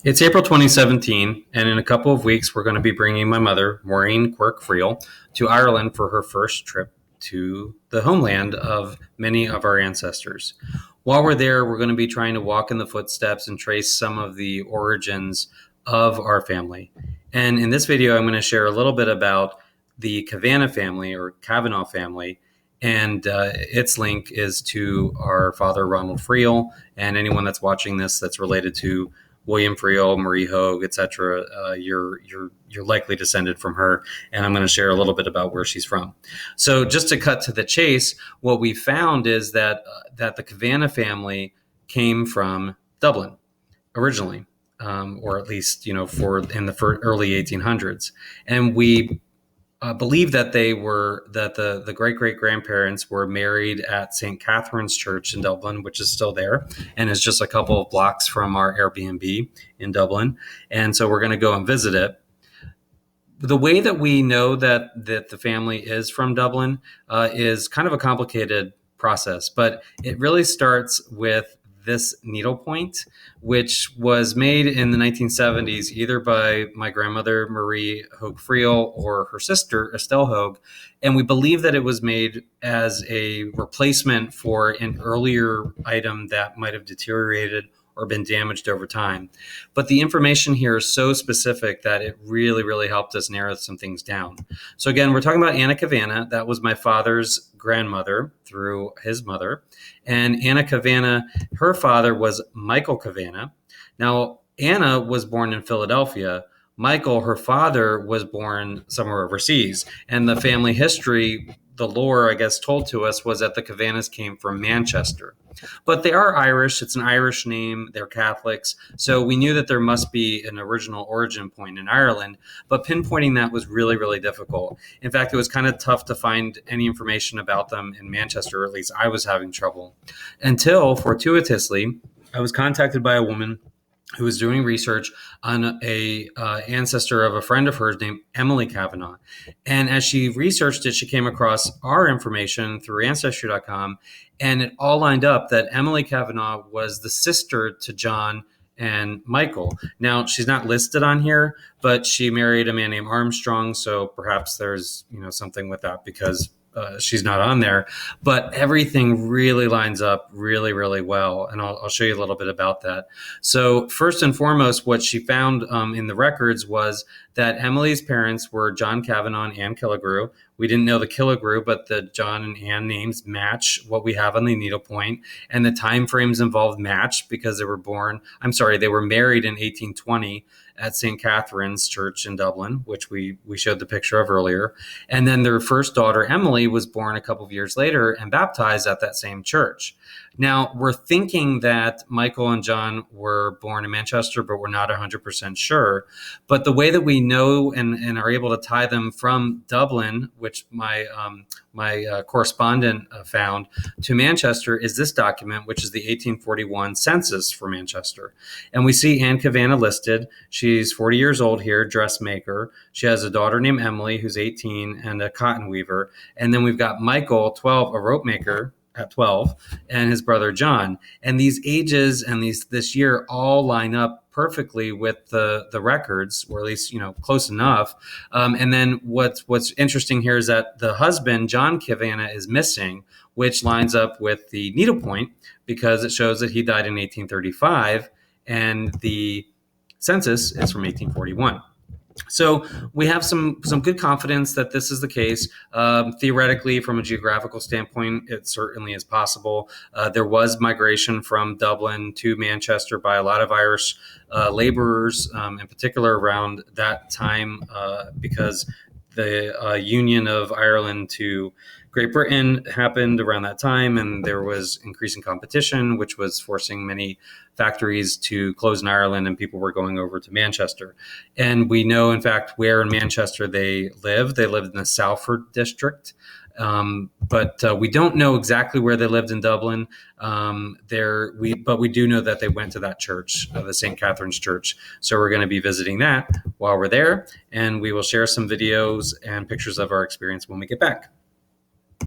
It's April 2017, and in a couple of weeks, we're going to be bringing my mother, Maureen Quirk-Friel, to Ireland for her first trip to the homeland of many of our ancestors. While we're there, we're going to be trying to walk in the footsteps and trace some of the origins of our family. And in this video, I'm going to share a little bit about the Cavana family or Cavana family, and its link is to our father, Ronald Friel, and anyone that's watching this that's related to William Friel, Marie Hogue, etc. You're likely descended from her, and I'm going to share a little bit about where she's from. So, just to cut to the chase, what we found is that the Cavana family came from Dublin originally, or at least for in the early 1800s, and we believe that the great great grandparents were married at St. Catherine's Church in Dublin, which is still there and is just a couple of blocks from our Airbnb in Dublin. And so we're going to go and visit it. The way that we know that the family is from Dublin is kind of a complicated process, but it really starts with this needlepoint, which was made in the 1970s either by my grandmother Marie Hogue Friel or her sister Estelle Hogue, and we believe that it was made as a replacement for an earlier item that might have deteriorated or been damaged over time. But the information here is so specific that it really, really helped us narrow some things down. So again, we're talking about Anna Cavana. That was my father's grandmother through his mother. And Anna Cavana, her father was Michael Cavana. Now, Anna was born in Philadelphia. Michael, her father, was born somewhere overseas. And the family history, the lore, I guess, told to us was that the Cavanas came from Manchester. But they are Irish. It's an Irish name. They're Catholics. So we knew that there must be an original origin point in Ireland, but pinpointing that was really, really difficult. In fact, it was kind of tough to find any information about them in Manchester, or at least I was having trouble, until fortuitously, I was contacted by a woman who was doing research on a ancestor of a friend of hers named Emily Cavana. And as she researched it, she came across our information through Ancestry.com, and it all lined up that Emily Cavana was the sister to John and Michael. Now, she's not listed on here, but she married a man named Armstrong, so perhaps there's something with that because she's not on there, but everything really lines up really, really well. And I'll show you a little bit about that. So first and foremost, what she found in the records was that Emily's parents were John Cavana and Anne Killigrew. We didn't know the Killigrew, but the John and Anne names match what we have on the needlepoint, and the time frames involved match because they were married in 1820 at St. Catherine's Church in Dublin, which we showed the picture of earlier. And then their first daughter, Emily, was born a couple of years later and baptized at that same church. Now, we're thinking that Michael and John were born in Manchester, but we're not 100% sure. But the way that we know and are able to tie them from Dublin, which my correspondent found, to Manchester is this document, which is the 1841 census for Manchester. And we see Anne Cavana listed. She's 40 years old here, dressmaker. She has a daughter named Emily, who's 18, and a cotton weaver. And then we've got Michael, 12, a rope maker at 12, and his brother John. And these ages and this year all line up perfectly with the records, or at least close enough. And then what's interesting here is that the husband, John Cavana, is missing, which lines up with the needlepoint because it shows that he died in 1835, and the census is from 1841. So we have some good confidence that this is the case. Theoretically, from a geographical standpoint, it certainly is possible. There was migration from Dublin to Manchester by a lot of Irish laborers, in particular around that time, because the union of Ireland to Great Britain happened around that time, and there was increasing competition, which was forcing many factories to close in Ireland, and people were going over to Manchester. And we know, in fact, where in Manchester they lived. They lived in the Salford district, but we don't know exactly where they lived in Dublin. But we do know that they went to that church, the St. Catherine's Church. So we're going to be visiting that while we're there, and we will share some videos and pictures of our experience when we get back.